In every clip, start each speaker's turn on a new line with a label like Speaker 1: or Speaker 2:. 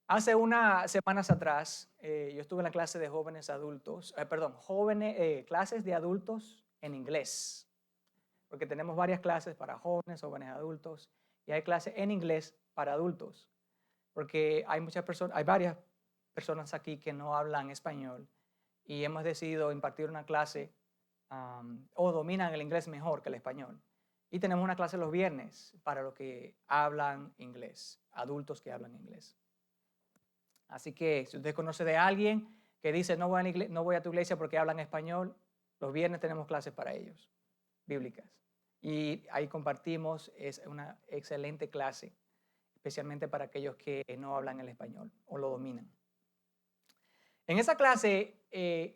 Speaker 1: Hace unas semanas atrás, yo estuve en la clase de jóvenes adultos, clases de adultos en inglés, porque tenemos varias clases para jóvenes, jóvenes adultos, y hay clases en inglés para adultos, porque hay varias personas aquí que no hablan español y hemos decidido impartir una clase o dominan el inglés mejor que el español. Y tenemos una clase los viernes para los que hablan inglés, adultos que hablan inglés. Así que si usted conoce de alguien que dice no voy a tu iglesia porque hablan español, los viernes tenemos clases para ellos, bíblicas. Y ahí compartimos, es una excelente clase, especialmente para aquellos que no hablan el español o lo dominan. En esa clase,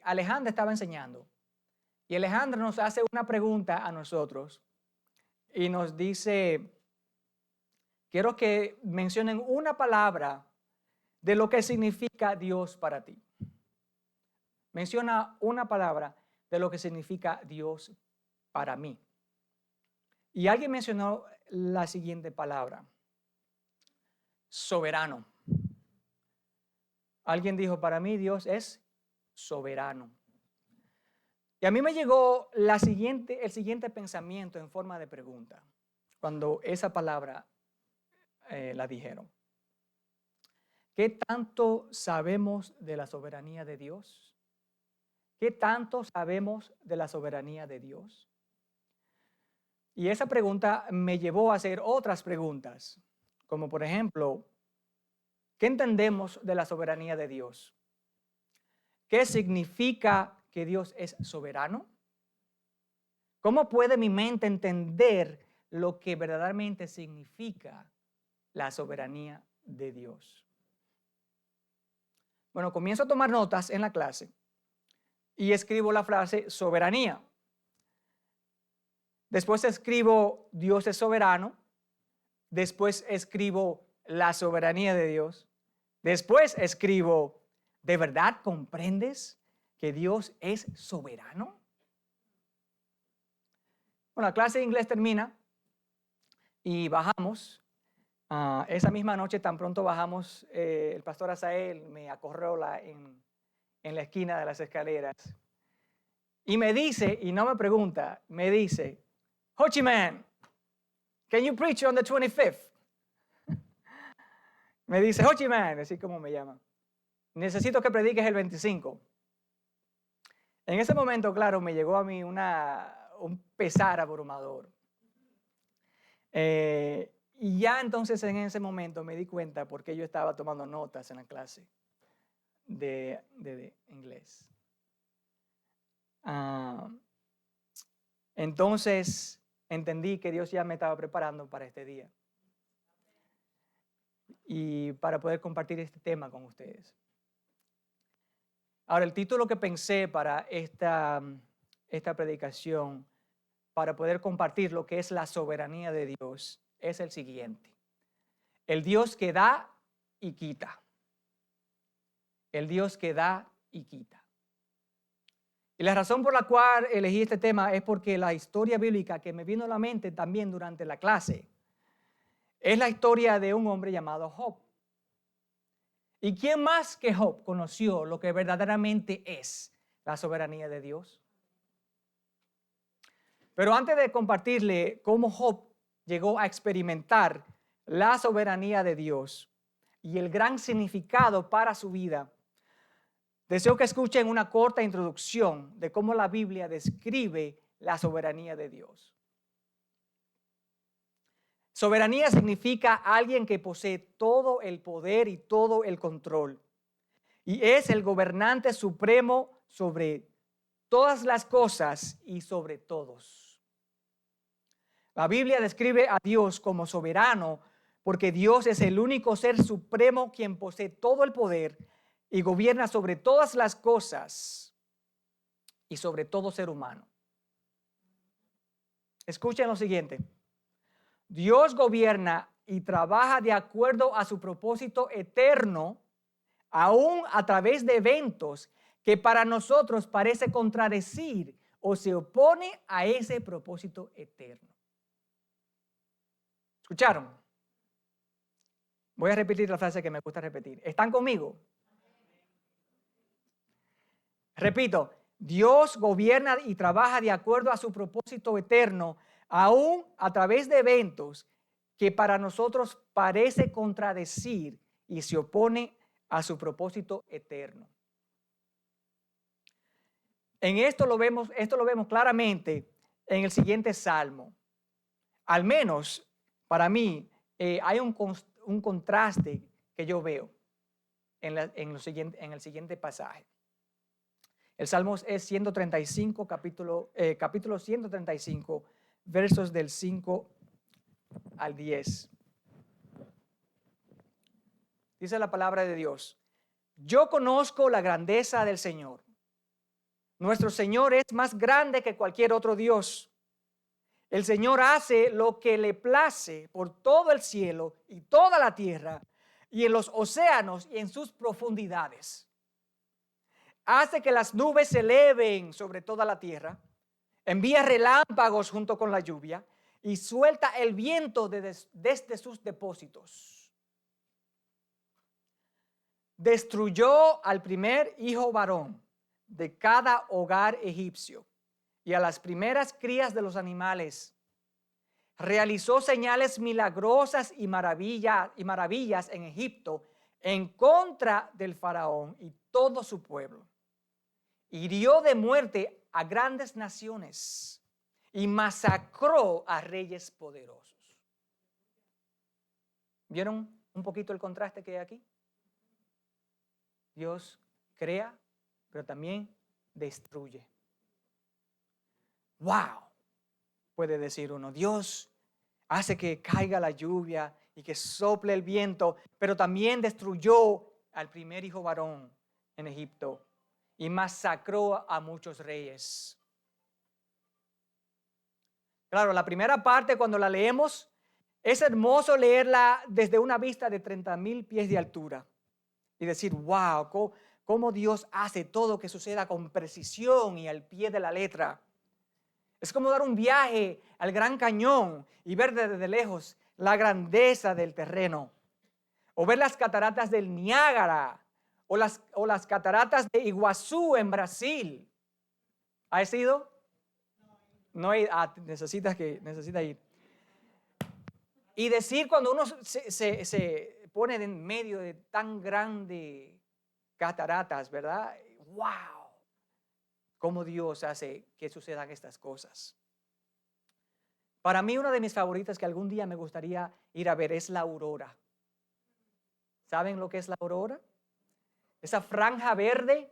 Speaker 1: Alejandra estaba enseñando y Alejandra nos hace una pregunta a nosotros y nos dice, quiero que mencionen una palabra de lo que significa Dios para ti. Menciona una palabra de lo que significa Dios para mí. Y alguien mencionó la siguiente palabra: soberano. Alguien dijo, para mí Dios es soberano. Y a mí me llegó el siguiente pensamiento en forma de pregunta cuando esa palabra la dijeron. ¿Qué tanto sabemos de la soberanía de Dios? ¿Qué tanto sabemos de la soberanía de Dios? Y esa pregunta me llevó a hacer otras preguntas, como por ejemplo, ¿qué entendemos de la soberanía de Dios? ¿Qué significa que Dios es soberano? ¿Cómo puede mi mente entender lo que verdaderamente significa la soberanía de Dios? Bueno, comienzo a tomar notas en la clase y escribo la frase soberanía. Después escribo Dios es soberano. Después escribo la soberanía de Dios. Después escribo, ¿de verdad comprendes que Dios es soberano? Bueno, la clase de inglés termina y bajamos. Esa misma noche, tan pronto bajamos, el pastor Asael me acorrala en la esquina de las escaleras y me dice, y no me pregunta, me dice, Ho Chi Minh, can you preach on the 25th? Me dice, Ho Chi Minh, así como me llama. Necesito que prediques el 25. En ese momento, claro, me llegó a mí un pesar abrumador. Y ya entonces en ese momento me di cuenta por qué yo estaba tomando notas en la clase de inglés. Entonces entendí que Dios ya me estaba preparando para este día y para poder compartir este tema con ustedes. Ahora, el título que pensé para esta predicación, para poder compartir lo que es la soberanía de Dios, es el siguiente: el Dios que da y quita. El Dios que da y quita. Y la razón por la cual elegí este tema es porque la historia bíblica que me vino a la mente también durante la clase es la historia de un hombre llamado Job. ¿Y quién más que Job conoció lo que verdaderamente es la soberanía de Dios? Pero antes de compartirle cómo Job llegó a experimentar la soberanía de Dios y el gran significado para su vida, deseo que escuchen una corta introducción de cómo la Biblia describe la soberanía de Dios. Soberanía significa alguien que posee todo el poder y todo el control. Y es el gobernante supremo sobre todas las cosas y sobre todos. La Biblia describe a Dios como soberano porque Dios es el único ser supremo quien posee todo el poder y gobierna sobre todas las cosas y sobre todo ser humano. Escuchen lo siguiente. Dios gobierna y trabaja de acuerdo a su propósito eterno, aún a través de eventos que para nosotros parece contradecir o se opone a ese propósito eterno. ¿Escucharon? Voy a repetir la frase que me gusta repetir. ¿Están conmigo? Repito, Dios gobierna y trabaja de acuerdo a su propósito eterno, aún a través de eventos que para nosotros parece contradecir y se opone a su propósito eterno. Esto lo vemos claramente en el siguiente salmo. Al menos para mí hay un contraste que yo veo en el siguiente pasaje. El Salmo es 135, capítulo 135, versos del 5 al 10. Dice la palabra de Dios: yo conozco la grandeza del Señor. Nuestro Señor es más grande que cualquier otro Dios. El Señor hace lo que le place por todo el cielo y toda la tierra y en los océanos y en sus profundidades. Hace que las nubes se eleven sobre toda la tierra, envía relámpagos junto con la lluvia y suelta el viento desde sus depósitos. Destruyó al primer hijo varón de cada hogar egipcio y a las primeras crías de los animales. Realizó señales milagrosas y maravillas en Egipto en contra del faraón y todo su pueblo. Hirió de muerte a grandes naciones y masacró a reyes poderosos. ¿Vieron un poquito el contraste que hay aquí? Dios crea, pero también destruye. ¡Wow! Puede decir uno, Dios hace que caiga la lluvia y que sople el viento, pero también destruyó al primer hijo varón en Egipto y masacró a muchos reyes. Claro, la primera parte, cuando la leemos, es hermoso leerla desde una vista de 30,000 pies de altura y decir, wow, cómo Dios hace todo que suceda con precisión y al pie de la letra. Es como dar un viaje al Gran Cañón y ver desde lejos la grandeza del terreno, o ver las cataratas del Niágara, o las cataratas de Iguazú en Brasil. ¿Has ido? No hay, necesita ir. Y decir, cuando uno se pone en medio de tan grande cataratas, ¿verdad? ¡Wow! Cómo Dios hace que sucedan estas cosas. Para mí, una de mis favoritas que algún día me gustaría ir a ver es la aurora. ¿Saben lo que es la aurora? Esa franja verde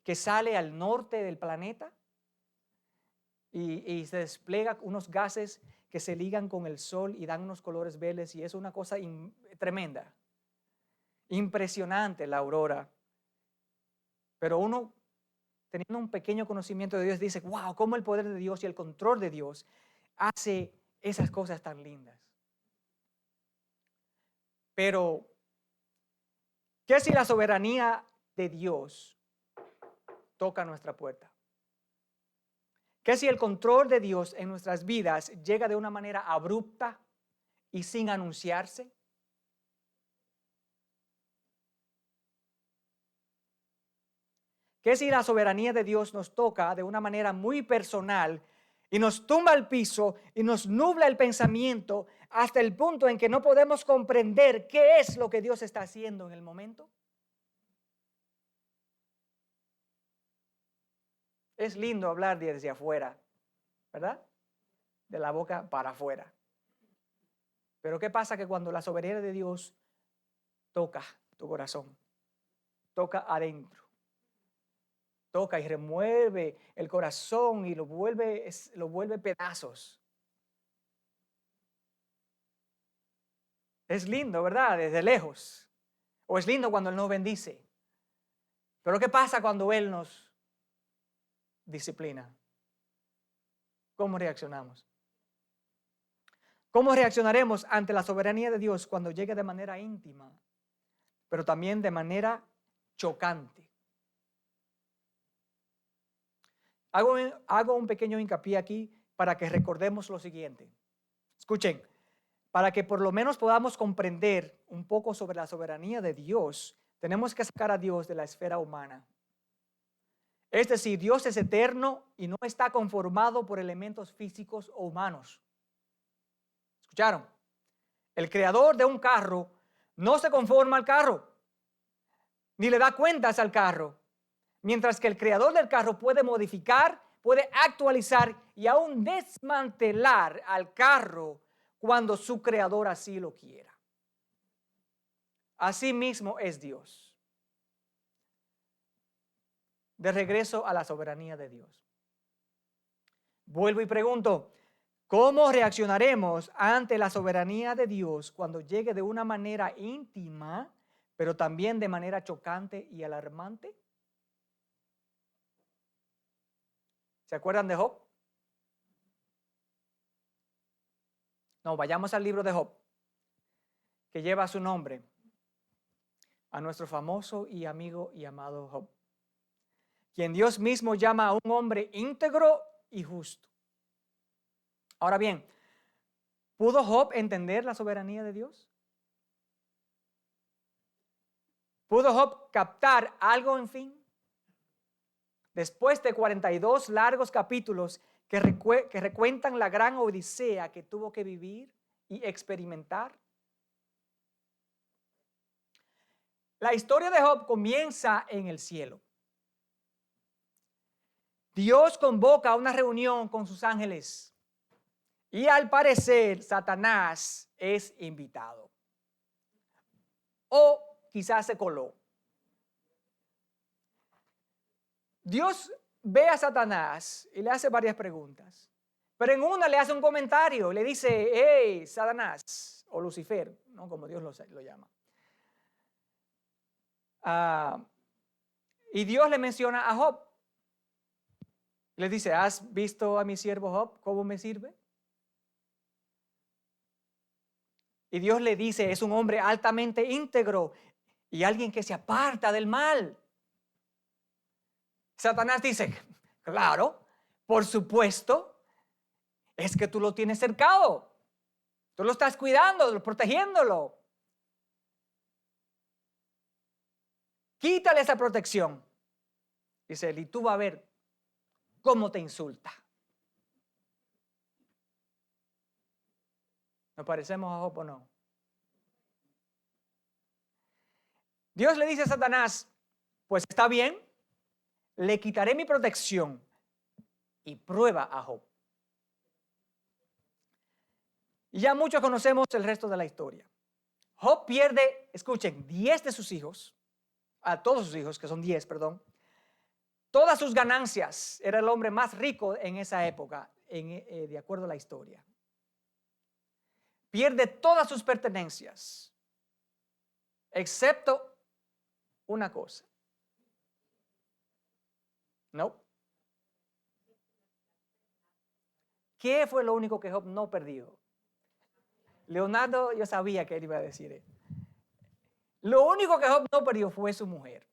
Speaker 1: que sale al norte del planeta y se despliega unos gases que se ligan con el sol y dan unos colores verdes, y es una cosa tremenda, impresionante la aurora. Pero uno, teniendo un pequeño conocimiento de Dios, dice, wow, cómo el poder de Dios y el control de Dios hace esas cosas tan lindas. Pero, ¿qué si la soberanía de Dios toca nuestra puerta? ¿Qué si el control de Dios en nuestras vidas llega de una manera abrupta y sin anunciarse? ¿Qué si la soberanía de Dios nos toca de una manera muy personal y nos tumba al piso y nos nubla el pensamiento hasta el punto en que no podemos comprender qué es lo que Dios está haciendo en el momento? Es lindo hablar desde afuera, ¿verdad? De la boca para afuera. Pero ¿qué pasa que cuando la soberanía de Dios toca tu corazón, toca adentro, toca y remueve el corazón y lo vuelve pedazos? Es lindo, ¿verdad? Desde lejos. O es lindo cuando Él nos bendice. Pero ¿qué pasa cuando Él nos disciplina? ¿Cómo reaccionamos? ¿Cómo reaccionaremos ante la soberanía de Dios cuando llegue de manera íntima, pero también de manera chocante? Hago un pequeño hincapié aquí para que recordemos lo siguiente. Escuchen, para que por lo menos podamos comprender un poco sobre la soberanía de Dios, tenemos que sacar a Dios de la esfera humana. Es decir, Dios es eterno y no está conformado por elementos físicos o humanos. ¿Escucharon? El creador de un carro no se conforma al carro, ni le da cuentas al carro, mientras que el creador del carro puede modificar, puede actualizar y aún desmantelar al carro cuando su creador así lo quiera. Así mismo es Dios. De regreso a la soberanía de Dios. Vuelvo y pregunto, ¿cómo reaccionaremos ante la soberanía de Dios cuando llegue de una manera íntima, pero también de manera chocante y alarmante? ¿Se acuerdan de Job? No, vayamos al libro de Job, que lleva su nombre, a nuestro famoso y amigo y amado Job, quien Dios mismo llama a un hombre íntegro y justo. Ahora bien, ¿pudo Job entender la soberanía de Dios? ¿Pudo Job captar algo, en fin? Después de 42 largos capítulos que recuentan la gran odisea que tuvo que vivir y experimentar. La historia de Job comienza en el cielo. Dios convoca una reunión con sus ángeles y al parecer Satanás es invitado. O quizás se coló. Dios ve a Satanás y le hace varias preguntas. Pero en una le hace un comentario, le dice, hey, Satanás, o Lucifer, ¿no? Como Dios lo llama. Y Dios le menciona a Job. Le dice, ¿has visto a mi siervo Job cómo me sirve? Y Dios le dice, es un hombre altamente íntegro y alguien que se aparta del mal. Satanás dice, claro, por supuesto, es que tú lo tienes cercado. Tú lo estás cuidando, protegiéndolo. Quítale esa protección. Dice él, y tú vas a ver cómo te insulta. ¿Nos parecemos a Job o no? Dios le dice a Satanás, pues está bien, le quitaré mi protección y prueba a Job. Y ya muchos conocemos el resto de la historia. Job pierde, escuchen, 10 de sus hijos, a todos sus hijos, que son 10, perdón. Todas sus ganancias, era el hombre más rico en esa época, de acuerdo a la historia. Pierde todas sus pertenencias, excepto una cosa. No. ¿Qué fue lo único que Job no perdió? Leonardo, yo sabía que él iba a decir. Lo único que Job no perdió fue su mujer.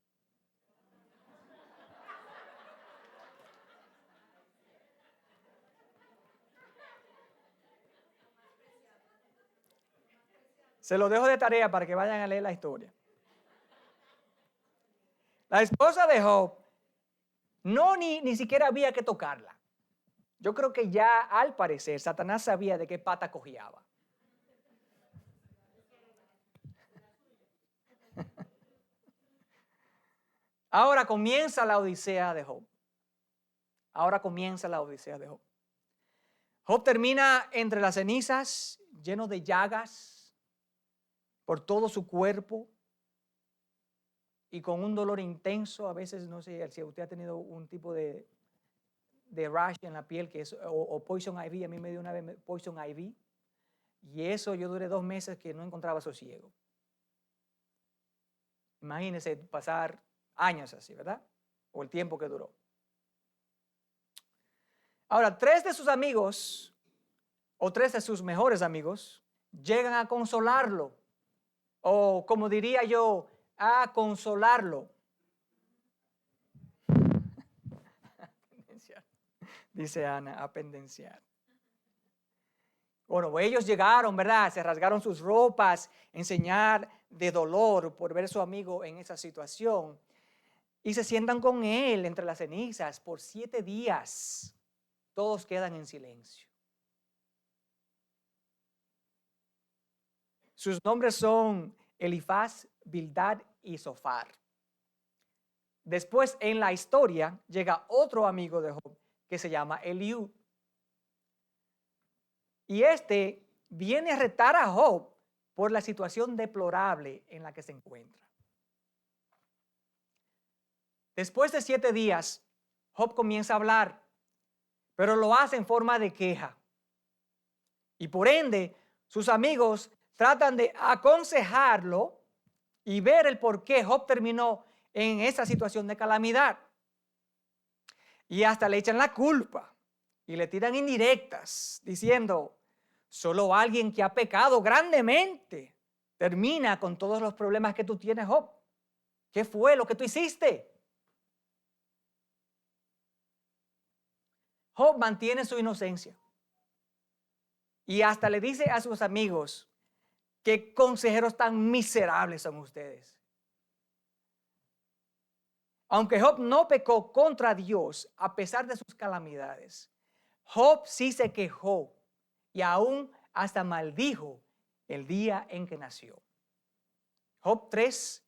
Speaker 1: Se lo dejo de tarea para que vayan a leer la historia. La esposa de Job ni siquiera había que tocarla. Yo creo que ya al parecer Satanás sabía de qué pata cojeaba. Ahora comienza la odisea de Job. Job termina entre las cenizas, lleno de llagas por todo su cuerpo y con un dolor intenso. A veces, no sé si usted ha tenido un tipo de rash en la piel que es, o poison ivy. A mí me dio una vez poison ivy. Y eso yo duré 2 meses que no encontraba sosiego. Imagínese pasar años así, ¿verdad? O el tiempo que duró. Ahora, 3 de sus amigos, o 3 de sus mejores amigos, llegan a consolarlo. O como diría yo, a consolarlo. Dice Ana, a pendenciar. Bueno, ellos llegaron, ¿verdad? Se rasgaron sus ropas en señal de dolor por ver a su amigo en esa situación. Y se sientan con él entre las cenizas por 7 días. Todos quedan en silencio. Sus nombres son Elifaz, Bildad y Zofar. Después en la historia llega otro amigo de Job que se llama Eliú. Y este viene a retar a Job por la situación deplorable en la que se encuentra. Después de 7 días, Job comienza a hablar, pero lo hace en forma de queja. Y por ende, sus amigos tratan de aconsejarlo y ver el por qué Job terminó en esa situación de calamidad. Y hasta le echan la culpa y le tiran indirectas diciendo, solo alguien que ha pecado grandemente termina con todos los problemas que tú tienes, Job. ¿Qué fue lo que tú hiciste? Job mantiene su inocencia y hasta le dice a sus amigos, qué consejeros tan miserables son ustedes. Aunque Job no pecó contra Dios a pesar de sus calamidades, Job sí se quejó y aún hasta maldijo el día en que nació. Job 3,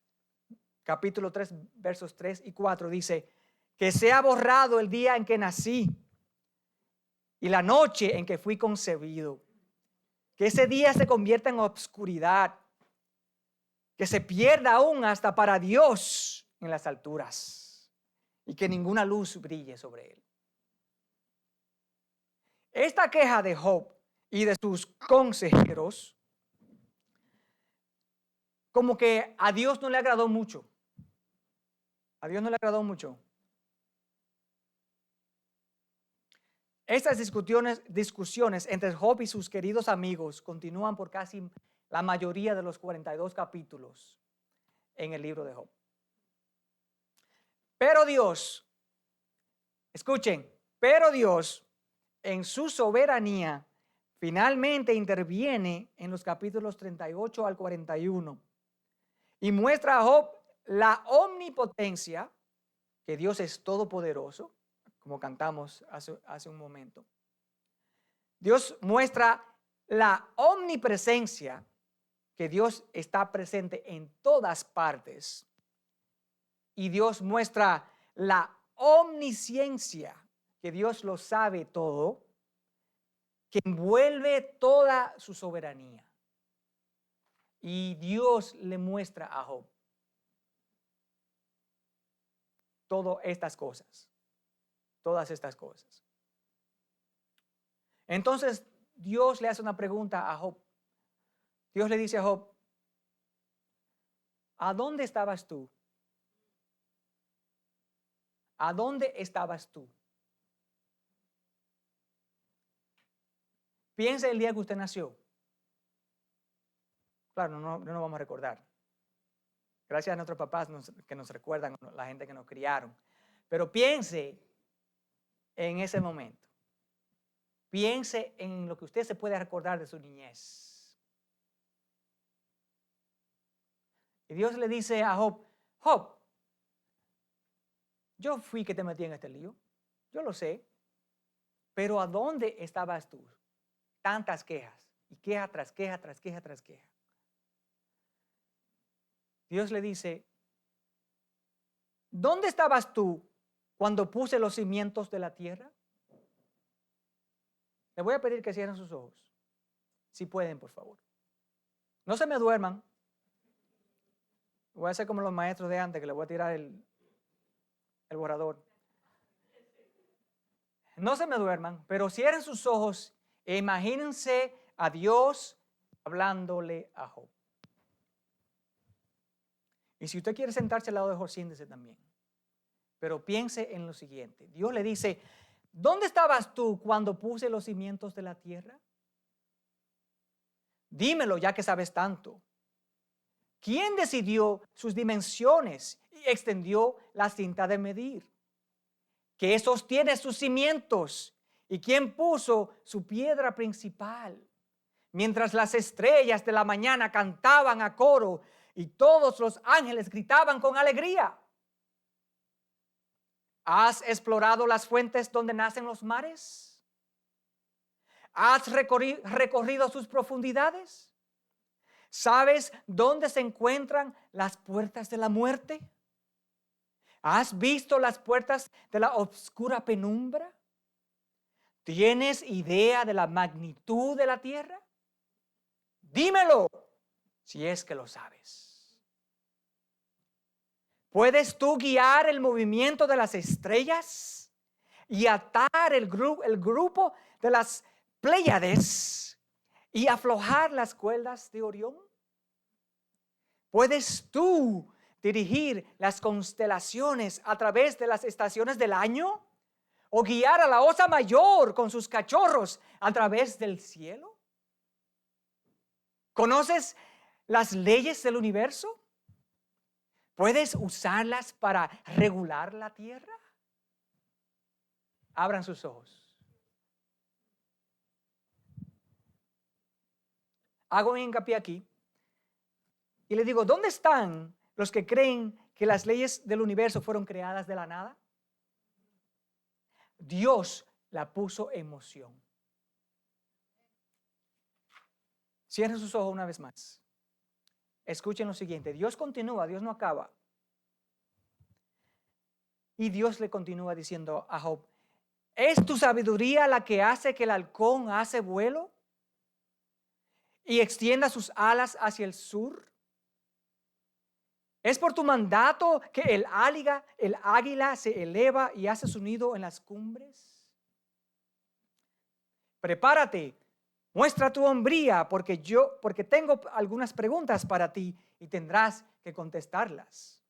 Speaker 1: capítulo 3, versos 3 y 4 dice, que sea borrado el día en que nací y la noche en que fui concebido. Que ese día se convierta en obscuridad, que se pierda aún hasta para Dios en las alturas y que ninguna luz brille sobre él. Esta queja de Job y de sus consejeros, como que a Dios no le agradó mucho. A Dios no le agradó mucho. Estas discusiones entre Job y sus queridos amigos continúan por casi la mayoría de los 42 capítulos en el libro de Job. Pero Dios, escuchen, pero Dios en su soberanía finalmente interviene en los capítulos 38 al 41 y muestra a Job la omnipotencia, que Dios es todopoderoso, como cantamos hace un momento. Dios muestra la omnipresencia, que Dios está presente en todas partes. Y Dios muestra la omnisciencia, que Dios lo sabe todo, que envuelve toda su soberanía. Y Dios le muestra a Job todas estas cosas. Todas estas cosas. Entonces Dios le hace una pregunta a Job. Dios le dice a Job, ¿a dónde estabas tú? ¿A dónde estabas tú? Piensa el día que usted nació. Claro, no vamos a recordar. Gracias a nuestros papás que nos recuerdan, la gente que nos criaron. Pero piense en ese momento. Piense en lo que usted se puede recordar de su niñez. Y Dios le dice a Job, Job, yo fui que te metí en este lío, yo lo sé, pero ¿a dónde estabas tú? Tantas quejas, y queja tras queja, tras queja, tras queja. Dios le dice, ¿dónde estabas tú cuando puse los cimientos de la tierra? Les voy a pedir que cierren sus ojos, si pueden, por favor. No se me duerman. Voy a hacer como los maestros de antes, que les voy a tirar el borrador. No se me duerman, pero cierren sus ojos e imagínense a Dios hablándole a Job. Y si usted quiere sentarse al lado de Job, siéntese también. Pero piense en lo siguiente. Dios le dice, ¿dónde estabas tú cuando puse los cimientos de la tierra? Dímelo ya que sabes tanto. ¿Quién decidió sus dimensiones y extendió la cinta de medir? ¿Qué sostiene sus cimientos? ¿Y quién puso su piedra principal? mientras las estrellas de la mañana cantaban a coro y todos los ángeles gritaban con alegría. ¿Has explorado las fuentes donde nacen los mares? ¿Has recorrido sus profundidades? ¿Sabes dónde se encuentran las puertas de la muerte? ¿Has visto las puertas de la oscura penumbra? ¿Tienes idea de la magnitud de la tierra? Dímelo, si es que lo sabes. ¿Puedes tú guiar el movimiento de las estrellas y atar el grupo de las Pléyades y aflojar las cuerdas de Orión? ¿Puedes tú dirigir las constelaciones a través de las estaciones del año? ¿O guiar a la Osa Mayor con sus cachorros a través del cielo? ¿Conoces las leyes del universo? ¿Puedes usarlas para regular la tierra? Abran sus ojos. Hago un hincapié aquí y les digo, ¿dónde están los que creen que las leyes del universo fueron creadas de la nada? Dios la puso en moción. Cierren sus ojos una vez más. Escuchen lo siguiente. Dios continúa, Dios no acaba. Y Dios le continúa diciendo a Job, ¿es tu sabiduría la que hace que el halcón hace vuelo y extienda sus alas hacia el sur? ¿Es por tu mandato que el águila se eleva y hace su nido en las cumbres? Prepárate, muestra tu hombría, porque tengo algunas preguntas para ti y tendrás que contestarlas.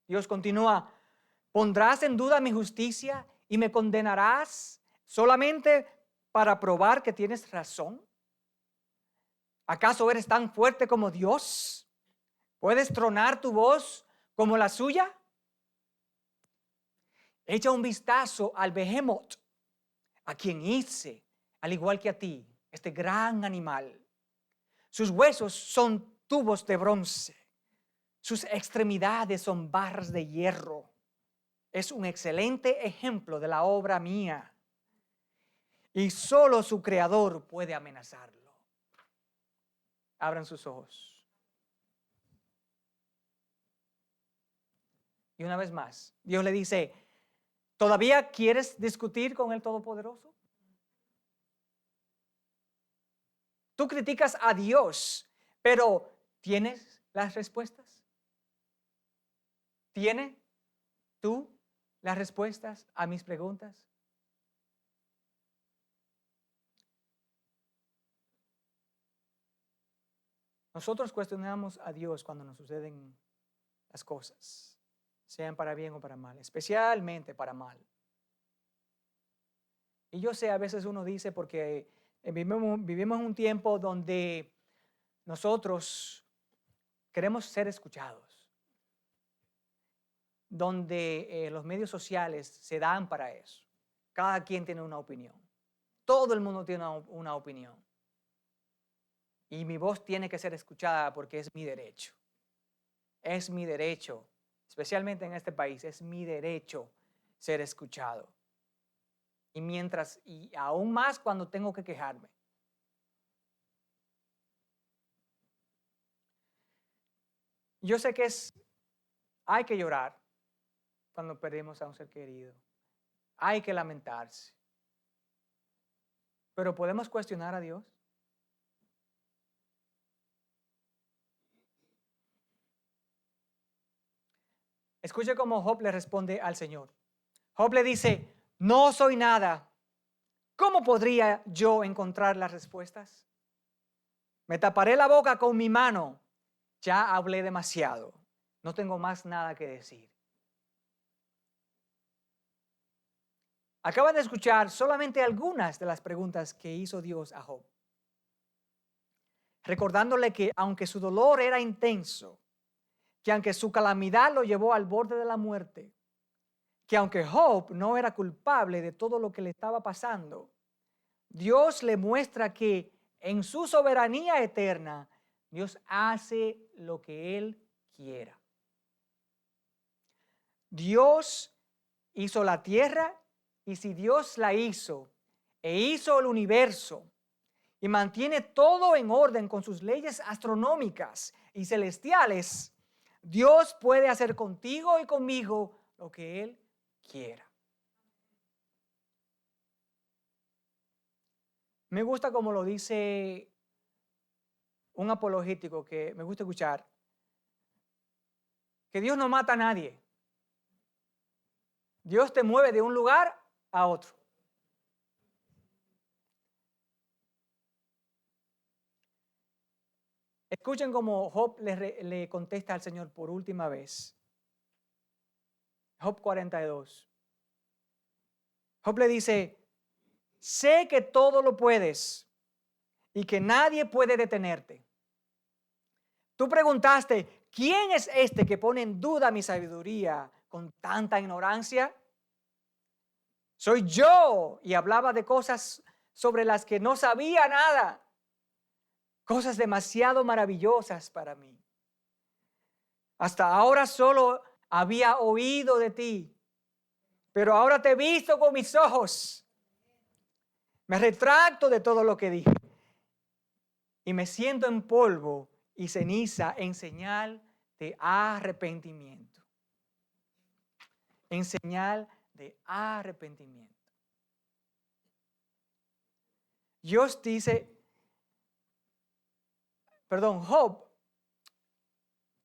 Speaker 1: Dios continúa, ¿pondrás en duda mi justicia y me condenarás solamente para probar que tienes razón? ¿Acaso eres tan fuerte como Dios? ¿Puedes tronar tu voz como la suya? Echa un vistazo al Behemoth, a quien hice, al igual que a ti, este gran animal. Sus huesos son tubos de bronce, sus extremidades son barras de hierro. Es un excelente ejemplo de la obra mía, y solo su creador puede amenazarlo. Abran sus ojos. Y una vez más, Dios le dice, ¿todavía quieres discutir con el Todopoderoso? Tú criticas a Dios, pero ¿tienes las respuestas? ¿Tienes tú las respuestas a mis preguntas? Nosotros cuestionamos a Dios cuando nos suceden las cosas, sean para bien o para mal, especialmente para mal. Y yo sé, a veces uno dice, porque vivimos en un tiempo donde nosotros queremos ser escuchados, donde los medios sociales se dan para eso. Cada quien tiene una opinión. Todo el mundo tiene una opinión. Y mi voz tiene que ser escuchada porque es mi derecho. Es mi derecho, especialmente en este país, es mi derecho ser escuchado. Y aún más cuando tengo que quejarme. Yo sé que hay que llorar cuando perdemos a un ser querido. Hay que lamentarse. Pero ¿podemos cuestionar a Dios? Escuche cómo Job le responde al Señor. Job le dice, no soy nada. ¿Cómo podría yo encontrar las respuestas? Me taparé la boca con mi mano. Ya hablé demasiado. No tengo más nada que decir. Acaban de escuchar solamente algunas de las preguntas que hizo Dios a Job. Recordándole que aunque su dolor era intenso, que aunque su calamidad lo llevó al borde de la muerte, que aunque Job no era culpable de todo lo que le estaba pasando, Dios le muestra que En su soberanía eterna, Dios hace lo que Él quiera. Dios hizo la tierra, y si Dios la hizo e hizo el universo y mantiene todo en orden con sus leyes astronómicas y celestiales, Dios puede hacer contigo y conmigo lo que Él quiera. Me gusta como lo dice un apologético que me gusta escuchar, que Dios no mata a nadie. Dios te mueve de un lugar a otro. Escuchen cómo Job le contesta al Señor por última vez. Job 42. Job le dice, sé que todo lo puedes y que nadie puede detenerte. Tú preguntaste, ¿quién es este que pone en duda mi sabiduría con tanta ignorancia? Soy yo, y hablaba de cosas sobre las que no sabía nada. Cosas demasiado maravillosas para mí. Hasta ahora solo había oído de ti, pero ahora te he visto con mis ojos. Me retracto de todo lo que dije y me siento en polvo y ceniza en señal de arrepentimiento. En señal de arrepentimiento. Dios dice, Job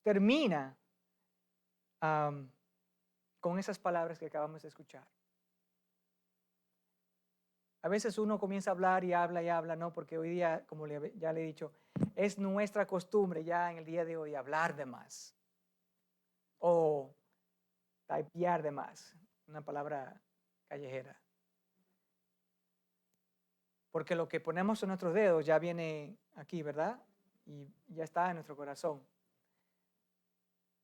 Speaker 1: termina con esas palabras que acabamos de escuchar. A veces uno comienza a hablar y habla, ¿no? Porque hoy día, como ya le he dicho, es nuestra costumbre ya en el día de hoy hablar de más. O typear de más, una palabra callejera. Porque lo que ponemos en nuestros dedos ya viene aquí, ¿verdad? Y ya está en nuestro corazón.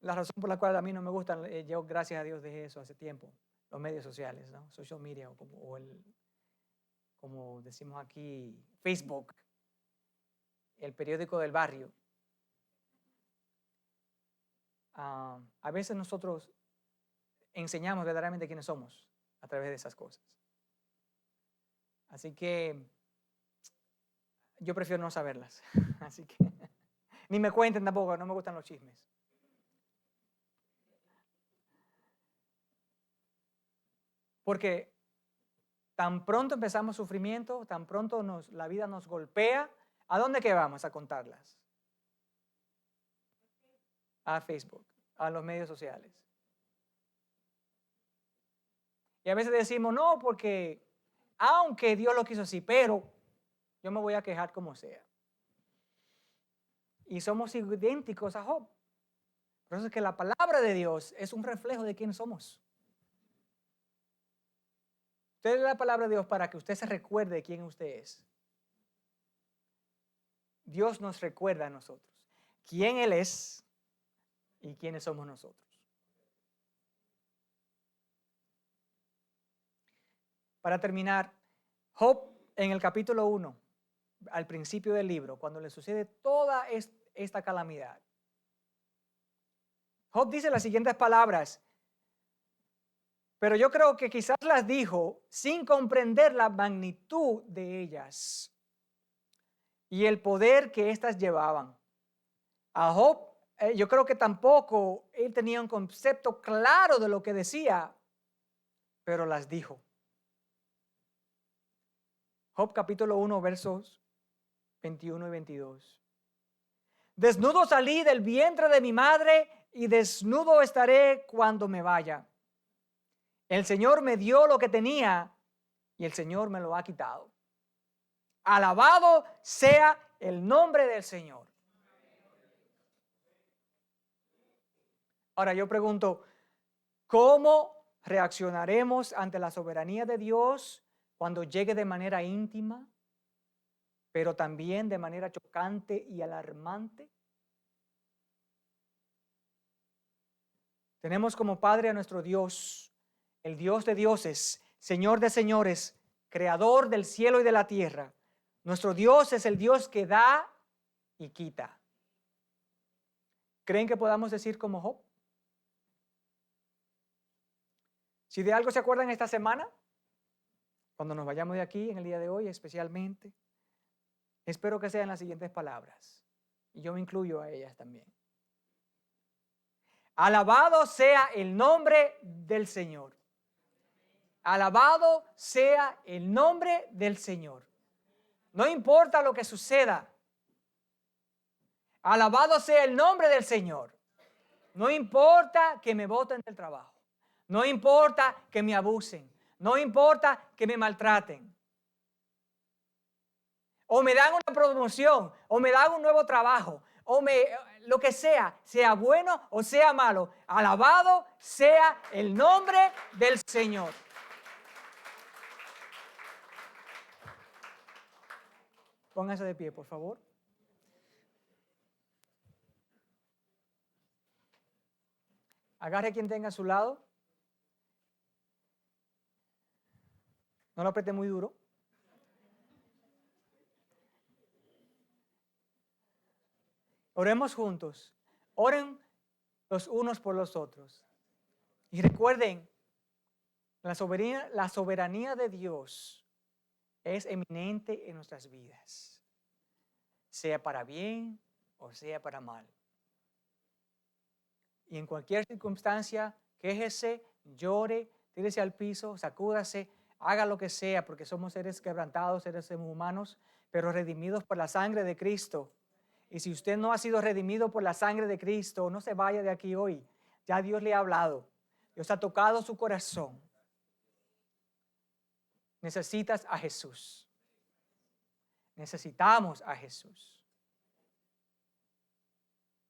Speaker 1: La razón por la cual a mí no me gustan, yo gracias a Dios dejé eso hace tiempo, los medios sociales, ¿no? Social media como decimos aquí, Facebook, el periódico del barrio. A veces nosotros enseñamos verdaderamente quiénes somos a través de esas cosas. Así que yo prefiero no saberlas. Así que ni me cuenten tampoco, no me gustan los chismes. Porque tan pronto empezamos sufrimiento, tan pronto la vida nos golpea, ¿a dónde que vamos a contarlas? A Facebook, a los medios sociales. Y a veces decimos, no, porque aunque Dios lo quiso así, pero yo me voy a quejar como sea. Y somos idénticos a Job. Por eso es que la palabra de Dios es un reflejo de quién somos. Usted lee la palabra de Dios para que usted se recuerde de quién usted es. Dios nos recuerda a nosotros quién Él es y quiénes somos nosotros. Para terminar, Job en el capítulo 1, al principio del libro, cuando le sucede toda esta calamidad, Job dice las siguientes palabras, pero yo creo que quizás las dijo sin comprender la magnitud de ellas y el poder que éstas llevaban. A Job, yo creo que tampoco él tenía un concepto claro de lo que decía, pero las dijo. Job capítulo 1, versos 21 y 22. Desnudo salí del vientre de mi madre y desnudo estaré cuando me vaya. El Señor me dio lo que tenía y el Señor me lo ha quitado. Alabado sea el nombre del Señor. Ahora yo pregunto, ¿cómo reaccionaremos ante la soberanía de Dios cuando llegue de manera íntima, pero también de manera chocante y alarmante? Tenemos como Padre a nuestro Dios, el Dios de dioses, Señor de señores, Creador del cielo y de la tierra. Nuestro Dios es el Dios que da y quita. ¿Creen que podamos decir como Job? Si de algo se acuerdan esta semana, cuando nos vayamos de aquí en el día de hoy especialmente, espero que sean las siguientes palabras. Y yo me incluyo a ellas también. Alabado sea el nombre del Señor. Alabado sea el nombre del Señor. No importa lo que suceda. Alabado sea el nombre del Señor. No importa que me boten del trabajo. No importa que me abusen. No importa que me maltraten. O me dan una promoción. O me dan un nuevo trabajo. Lo que sea bueno o sea malo. Alabado sea el nombre del Señor. Póngase de pie, por favor. Agarre a quien tenga a su lado. No lo apriete muy duro. Oremos juntos. Oren los unos por los otros. Y recuerden, la soberanía de Dios es eminente en nuestras vidas. Sea para bien o sea para mal. Y en cualquier circunstancia, quéjese, llore, tírese al piso, sacúdase, haga lo que sea, porque somos seres quebrantados, seres humanos, pero redimidos por la sangre de Cristo. Y si usted no ha sido redimido por la sangre de Cristo, no se vaya de aquí hoy. Ya Dios le ha hablado. Dios ha tocado su corazón. Necesitas a Jesús. Necesitamos a Jesús.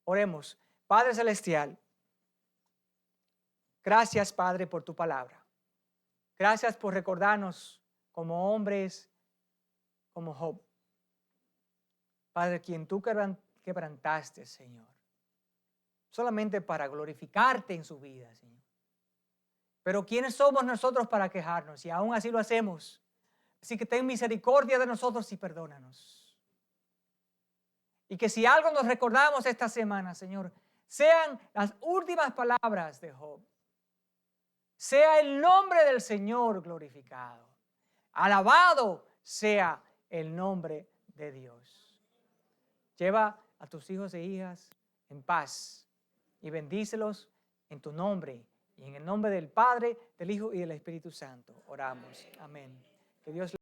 Speaker 1: Oremos. Padre Celestial, gracias, Padre, por tu palabra. Gracias por recordarnos como hombres, como Job. Padre, quien tú quebrantaste, Señor, solamente para glorificarte en su vida, Señor. Pero ¿quiénes somos nosotros para quejarnos? Y aún así lo hacemos. Así que ten misericordia de nosotros y perdónanos. Y que si algo nos recordamos esta semana, Señor, sean las últimas palabras de Job. Sea el nombre del Señor glorificado. Alabado sea el nombre de Dios. Lleva a tus hijos e hijas en paz y bendícelos en tu nombre y en el nombre del Padre, del Hijo y del Espíritu Santo. Oramos. Amén. Que Dios